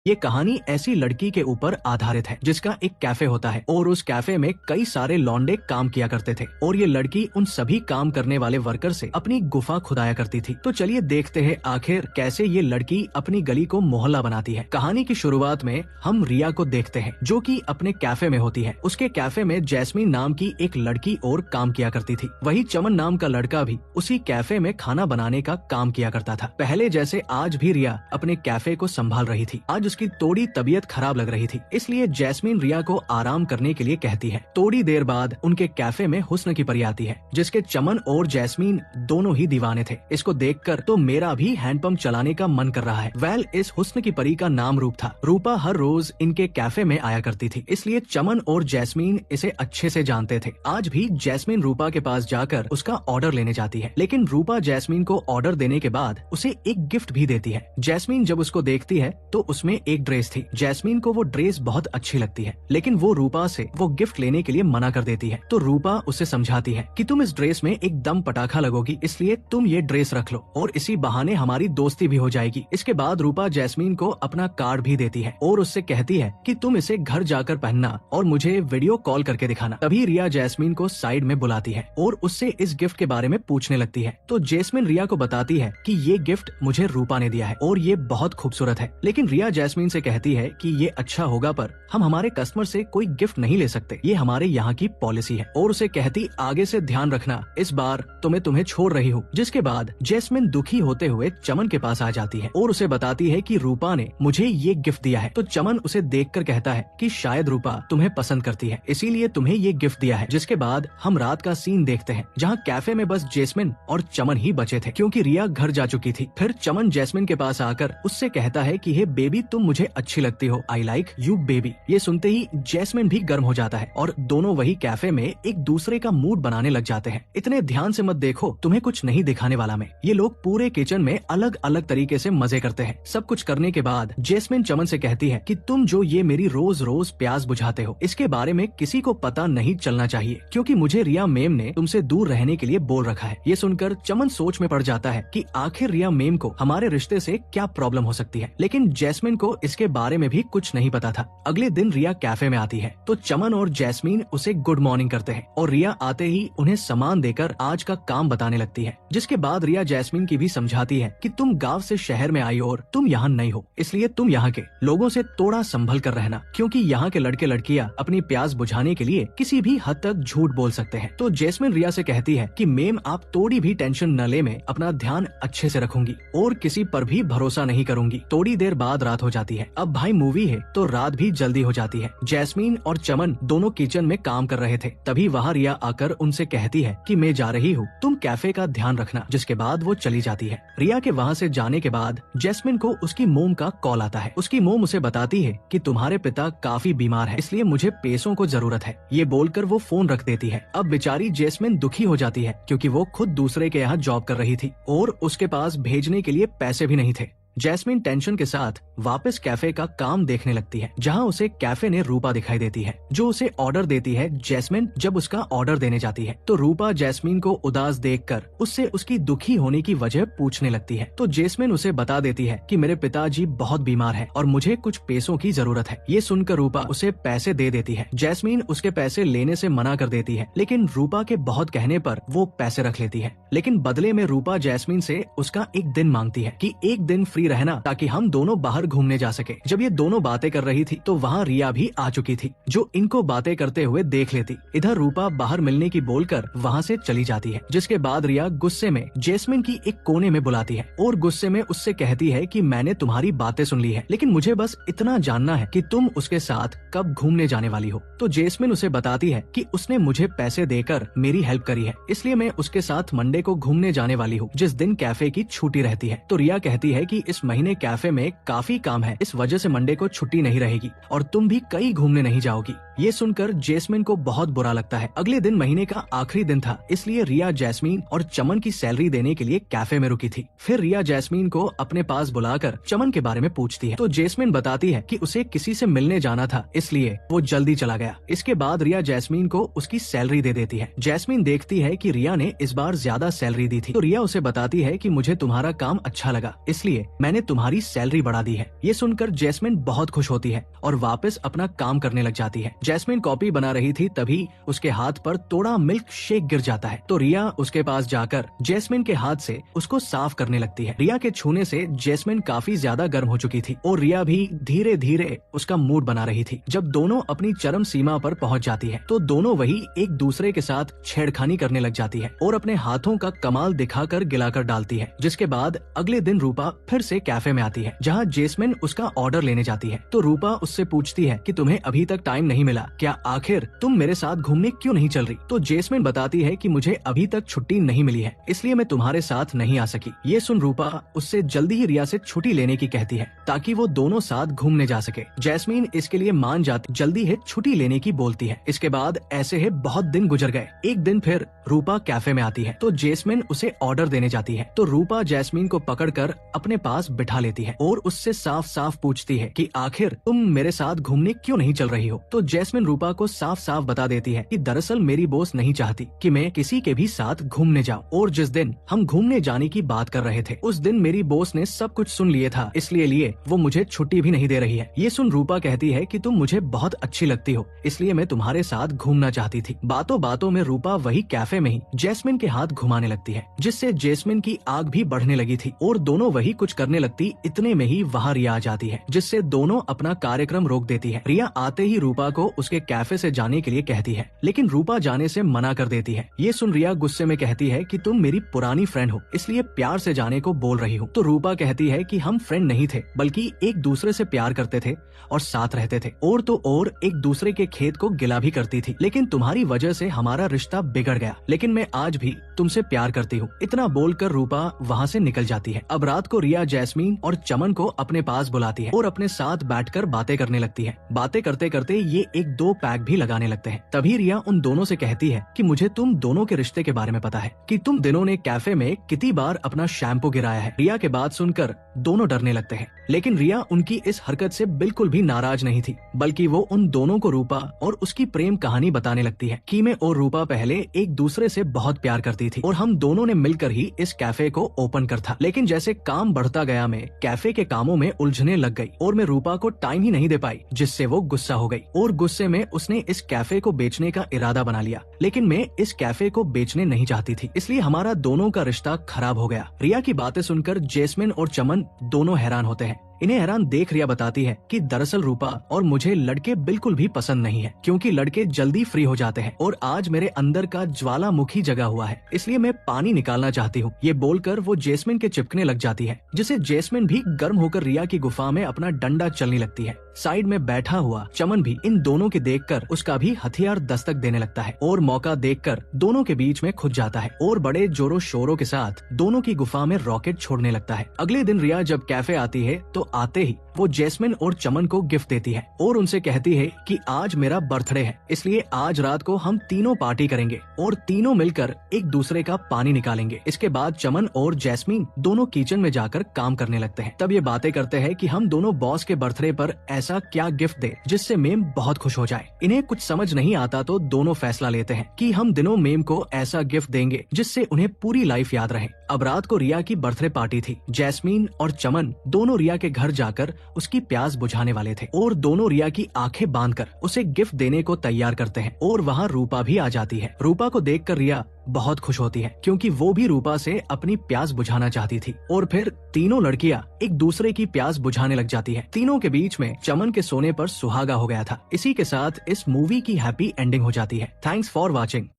ये कहानी ऐसी लड़की के ऊपर आधारित है जिसका एक कैफे होता है और उस कैफे में कई सारे लौंडे काम किया करते थे और ये लड़की उन सभी काम करने वाले वर्कर से अपनी गुफा खुदाया करती थी। तो चलिए देखते हैं आखिर कैसे ये लड़की अपनी गली को मोहल्ला बनाती है। कहानी की शुरुआत में हम रिया को देखते हैं जो कि अपने कैफे में होती है। उसके कैफे में जैस्मीन नाम की एक लड़की और काम किया करती थी। वही चमन नाम का लड़का भी उसी कैफे में खाना बनाने का काम किया करता था। पहले जैसे आज भी रिया अपने कैफे को संभाल रही थी। आज उसकी थोड़ी तबीयत खराब लग रही थी, इसलिए जैस्मीन रिया को आराम करने के लिए कहती है। थोड़ी देर बाद उनके कैफे में हुस्न की परी आती है जिसके चमन और जैस्मीन दोनों ही दीवाने थे। इसको देखकर तो मेरा भी हैंडपंप चलाने का मन कर रहा है। इस हुस्न की परी का नाम रूप था। रूपा हर रोज इनके कैफे में आया करती थी, इसलिए चमन और जैस्मीन इसे अच्छे से जानते थे। आज भी जैस्मीन रूपा के पास जाकर उसका ऑर्डर लेने जाती है, लेकिन रूपा जैस्मीन को ऑर्डर देने के बाद उसे एक गिफ्ट भी देती है। जैस्मीन जब उसको देखती है तो उसमें एक ड्रेस थी। जैस्मीन को वो ड्रेस बहुत अच्छी लगती है, लेकिन वो रूपा से वो गिफ्ट लेने के लिए मना कर देती है। तो रूपा उसे समझाती है कि तुम इस ड्रेस में एकदम पटाखा लगोगी, इसलिए तुम ये ड्रेस रख लो और इसी बहाने हमारी दोस्ती भी हो जाएगी। इसके बाद रूपा जैस्मीन को अपना कार्ड भी देती है और उससे कहती है कि तुम इसे घर जाकर पहनना और मुझे वीडियो कॉल करके दिखाना। तभी रिया जैस्मीन को साइड में बुलाती है और उससे इस गिफ्ट के बारे में पूछने लगती है। तो जैस्मीन रिया को बताती है कि ये गिफ्ट मुझे रूपा ने दिया है और ये बहुत खूबसूरत है। लेकिन रिया जैस्मीन से कहती है कि ये अच्छा होगा पर हम हमारे कस्टमर से कोई गिफ्ट नहीं ले सकते, ये हमारे यहाँ की पॉलिसी है। और उसे कहती आगे से ध्यान रखना, इस बार तो मैं तुम्हें छोड़ रही हूँ। जिसके बाद जैस्मीन दुखी होते हुए चमन के पास आ जाती है और उसे बताती है कि रूपा ने मुझे ये गिफ्ट दिया है। तो चमन उसे देखकर कहता है कि शायद रूपा तुम्हें पसंद करती है, इसीलिए तुम्हें ये गिफ्ट दिया है। जिसके बाद हम रात का सीन देखते हैं जहाँ कैफे में बस जैस्मीन और चमन ही बचे थे क्योंकि रिया घर जा चुकी थी। फिर चमन जैस्मीन के पास आकर उससे कहता है कि हे बेबी, तुम मुझे अच्छी लगती हो, आई लाइक यू बेबी। ये सुनते ही जैस्मीन भी गर्म हो जाता है और दोनों वही कैफे में एक दूसरे का मूड बनाने लग जाते हैं। इतने ध्यान से मत देखो, तुम्हें कुछ नहीं दिखाने वाला मैं। ये लोग पूरे किचन में अलग अलग तरीके से मजे करते हैं। सब कुछ करने के बाद जैस्मीन चमन से कहती है कि तुम जो ये मेरी रोज रोज प्यास बुझाते हो, इसके बारे में किसी को पता नहीं चलना चाहिए क्योंकि मुझे रिया मेम ने तुमसे दूर रहने के लिए बोल रखा है। ये सुनकर चमन सोच में पड़ जाता है कि आखिर रिया मेम को हमारे रिश्ते से क्या प्रॉब्लम हो सकती है, लेकिन जैस्मीन को इसके बारे में भी कुछ नहीं पता था। अगले दिन रिया कैफे में आती है तो चमन और जैस्मीन उसे गुड मॉर्निंग करते हैं और रिया आते ही उन्हें सामान देकर आज का काम बताने लगती है। जिसके बाद रिया जैस्मीन की भी समझाती है कि तुम गांव से शहर में आई और तुम यहाँ नहीं हो, इसलिए तुम यहाँ के लोगों से थोड़ा संभल कर रहना क्योंकि यहाँ के लड़के लड़कियाँ अपनी प्यास बुझाने के लिए किसी भी हद तक झूठ बोल सकते हैं। तो जैस्मीन रिया से कहती है कि मेम, आप थोड़ी भी टेंशन न ले, मैं अपना ध्यान अच्छे से रखूंगी और किसी पर भी भरोसा नहीं करूंगी। थोड़ी देर बाद रात हो जाती है। अब भाई मूवी है तो रात भी जल्दी हो जाती है। जैस्मीन और चमन दोनों किचन में काम कर रहे थे। तभी वहाँ रिया आकर उनसे कहती है कि मैं जा रही हूँ, तुम कैफे का ध्यान रखना। जिसके बाद वो चली जाती है। रिया के वहाँ से जाने के बाद जैस्मीन को उसकी मोम का कॉल आता है। उसकी मोम उसे बताती है कि तुम्हारे पिता काफी बीमार है, इसलिए मुझे पैसों को जरूरत है। ये बोलकर वो फोन रख देती है। अब बेचारी जैस्मीन दुखी हो जाती है क्योंकि वो खुद दूसरे के यहाँ जॉब कर रही थी और उसके पास भेजने के लिए पैसे भी नहीं थे। जैस्मीन टेंशन के साथ वापस कैफे का काम देखने लगती है जहां उसे कैफे ने रूपा दिखाई देती है जो उसे ऑर्डर देती है। जैस्मीन जब उसका ऑर्डर देने जाती है तो रूपा जैस्मीन को उदास देखकर उससे उसकी दुखी होने की वजह पूछने लगती है। तो जैस्मीन उसे बता देती है कि मेरे पिताजी बहुत बीमार है और मुझे कुछ पैसों की जरूरत है। ये सुनकर रूपा उसे पैसे दे देती है। जैस्मीन उसके पैसे लेने से मना कर देती है, लेकिन रूपा के बहुत कहने पर वो पैसे रख लेती है। लेकिन बदले में रूपा जैस्मीन से उसका एक दिन मांगती है कि एक दिन फ्री रहना ताकि हम दोनों बाहर घूमने जा सके। जब ये दोनों बातें कर रही थी तो वहाँ रिया भी आ चुकी थी जो इनको बातें करते हुए देख लेती। इधर रूपा बाहर मिलने की बोलकर वहाँ से चली जाती है। जिसके बाद रिया गुस्से में जैस्मीन की एक कोने में बुलाती है और गुस्से में उससे कहती है कि मैंने तुम्हारी बातें सुन ली है, लेकिन मुझे बस इतना जानना है कि तुम उसके साथ कब घूमने जाने वाली हो। तो जैस्मीन उसे बताती है कि उसने मुझे पैसे देकर मेरी हेल्प करी है, इसलिए मैं उसके साथ मंडे को घूमने जाने वाली हूँ जिस दिन कैफे की छुट्टी रहती है। तो रिया कहती है कि इस महीने कैफे में काफी काम है, इस वजह से मंडे को छुट्टी नहीं रहेगी और तुम भी कहीं घूमने नहीं जाओगी। ये सुनकर जैस्मिन को बहुत बुरा लगता है। अगले दिन महीने का आखिरी दिन था, इसलिए रिया जैस्मिन और चमन की सैलरी देने के लिए कैफे में रुकी थी। फिर रिया जैस्मिन को अपने पास बुलाकर चमन के बारे में पूछती है, तो जैस्मिन बताती है कि उसे किसी से मिलने जाना था, इसलिए वो जल्दी चला गया। इसके बाद रिया जैस्मिन को उसकी सैलरी दे देती है। जैस्मिन देखती है कि रिया ने इस बार ज्यादा सैलरी दी थी, तो रिया उसे बताती है कि मुझे तुम्हारा काम अच्छा लगा, इसलिए मैंने तुम्हारी सैलरी बढ़ा दी है। ये सुनकर जैस्मिन बहुत खुश होती है और वापस अपना काम करने लग जाती है। जैस्मिन कॉपी बना रही थी, तभी उसके हाथ पर थोड़ा मिल्क शेक गिर जाता है, तो रिया उसके पास जाकर जैस्मिन के हाथ से उसको साफ करने लगती है। रिया के छूने से जैस्मिन काफी ज्यादा गर्म हो चुकी थी और रिया भी धीरे धीरे उसका मूड बना रही थी। जब दोनों अपनी चरम सीमा पर पहुंच जाती है, तो दोनों वही एक दूसरे के साथ छेड़खानी करने लग जाती है और अपने हाथों का कमाल दिखाकर गिलाकर डालती है। जिसके बाद अगले दिन रूपा फिर से कैफे में आती है, जहाँ जैस्मिन उसका ऑर्डर लेने जाती है। तो रूपा उससे पूछती है कि तुम्हें अभी तक टाइम नहीं मिला क्या, आखिर तुम मेरे साथ घूमने क्यों नहीं चल रही? तो जैस्मिन बताती है कि मुझे अभी तक छुट्टी नहीं मिली है, इसलिए मैं तुम्हारे साथ नहीं आ सकी। ये सुन रूपा उससे जल्दी ही रिया से छुट्टी लेने की कहती है, ताकि वो दोनों साथ घूमने जा सके। जैस्मिन इसके लिए मान जाती, जल्दी है छुट्टी लेने की बोलती है। इसके बाद ऐसे ही बहुत दिन गुजर गए। एक दिन फिर रूपा कैफे में आती है, तो जैस्मिन उसे ऑर्डर देने जाती है। तो रूपा जैस्मिन को पकड़कर अपने पास बिठा लेती है और उससे साफ साफ पूछती है कि आखिर तुम मेरे साथ घूमने क्यों नहीं चल रही हो? तो जैस्मिन रूपा को साफ साफ बता देती है कि दरअसल मेरी बॉस नहीं चाहती कि मैं किसी के भी साथ घूमने जाऊं, और जिस दिन हम घूमने जाने की बात कर रहे थे, उस दिन मेरी बॉस ने सब कुछ सुन लिया था, इसलिए वो मुझे छुट्टी भी नहीं दे रही है। ये सुन रूपा कहती है कि तुम मुझे बहुत अच्छी लगती हो, इसलिए मैं तुम्हारे साथ घूमना चाहती थी। बातों बातों में रूपा वही कैफे में ही जैस्मिन के हाथ घुमाने लगती है, जिससे जैस्मिन की आग भी बढ़ने लगी थी और दोनों वही कुछ करने लगती। इतने में ही वहाँ रिया आ जाती है, जिससे दोनों अपना कार्यक्रम रोक देती है। रिया आते ही रूपा को उसके कैफे से जाने के लिए कहती है, लेकिन रूपा जाने से मना कर देती है। ये सुन रिया गुस्से में कहती है कि तुम मेरी पुरानी फ्रेंड हो, इसलिए प्यार से जाने को बोल रही हो। तो रूपा कहती है कि हम फ्रेंड नहीं थे, बल्कि एक दूसरे से प्यार करते थे और साथ रहते थे, और तो और एक दूसरे के खेत को गिला भी करती थी, लेकिन तुम्हारी वजह से हमारा रिश्ता बिगड़ गया, लेकिन मैं आज भी तुमसे प्यार करती हूँ। इतना बोलकर रूपा वहाँ से निकल जाती है। अब रात को रिया जैस्मिन और चमन को अपने पास बुलाती है और अपने साथ बैठकर बातें करने लगती है। बातें करते करते ये एक दो पैक भी लगाने लगते हैं। तभी रिया उन दोनों से कहती है कि मुझे तुम दोनों के रिश्ते के बारे में पता है, कि तुम दोनों ने कैफे में कितनी बार अपना शैम्पू गिराया है। रिया के बात सुनकर दोनों डरने लगते हैं, लेकिन रिया उनकी इस हरकत से बिल्कुल भी नाराज नहीं थी, बल्कि वो उन दोनों को रूपा और उसकी प्रेम कहानी बताने लगती है कि मैं और रूपा पहले एक दूसरे से बहुत प्यार करती थी और हम दोनों ने मिलकर ही इस कैफे को ओपन कर था, लेकिन जैसे काम बढ़ता गया मैं कैफे के कामों में उलझने लग गई और मैं रूपा को टाइम ही नहीं दे पाई, जिससे वो गुस्सा हो गई और गुस्से में उसने इस कैफे को बेचने का इरादा बना लिया। लेकिन मैं इस कैफे को बेचने नहीं चाहती थी, इसलिए हमारा दोनों का रिश्ता खराब हो गया। रिया की बातें सुनकर जैस्मिन और चमन दोनों हैरान होते हैं। इन्हें हैरान देख रिया बताती है कि दरअसल रूपा और मुझे लड़के बिल्कुल भी पसंद नहीं है, क्योंकि लड़के जल्दी फ्री हो जाते हैं और आज मेरे अंदर का ज्वालामुखी जगा हुआ है, इसलिए मैं पानी निकालना चाहती हूँ। ये बोलकर वो जैस्मिन के चिपकने लग जाती है, जिसे जैस्मिन भी गर्म होकर रिया की गुफा में अपना डंडा चलने लगती है। साइड में बैठा हुआ चमन भी इन दोनों के देखकर उसका भी हथियार दस्तक देने लगता है और मौका देखकर दोनों के बीच में खुद जाता है और बड़े जोरों शोरों के साथ दोनों की गुफा में रॉकेट छोड़ने लगता है। अगले दिन रिया जब कैफे आती है, तो आते ही वो जैस्मिन और चमन को गिफ्ट देती है और उनसे कहती है कि आज मेरा बर्थडे है, इसलिए आज रात को हम तीनों पार्टी करेंगे और तीनों मिलकर एक दूसरे का पानी निकालेंगे। इसके बाद चमन और जैस्मिन दोनों किचन में जाकर काम करने लगते हैं। तब ये बातें करते हैं कि हम दोनों बॉस के बर्थडे पर ऐसा क्या गिफ्ट दे जिससे मेम बहुत खुश हो जाए। इन्हें कुछ समझ नहीं आता, तो दोनों फैसला लेते हैं कि हम दिनों मेम को ऐसा गिफ्ट देंगे जिससे उन्हें पूरी लाइफ याद रहे। अब रात को रिया की बर्थडे पार्टी थी। जैस्मिन और चमन दोनों रिया के घर जाकर उसकी प्यास बुझाने वाले थे और दोनों रिया की आंखें बांधकर उसे गिफ्ट देने को तैयार करते हैं और वहाँ रूपा भी आ जाती है। रूपा को देखकर रिया बहुत खुश होती है, क्योंकि वो भी रूपा से अपनी प्यास बुझाना चाहती थी और फिर तीनों लड़कियां एक दूसरे की प्यास बुझाने लग जाती है। तीनों के बीच में चमन के सोने पर सुहागा हो गया था। इसी के साथ इस मूवी की हैप्पी एंडिंग हो जाती है। Thanks for watching.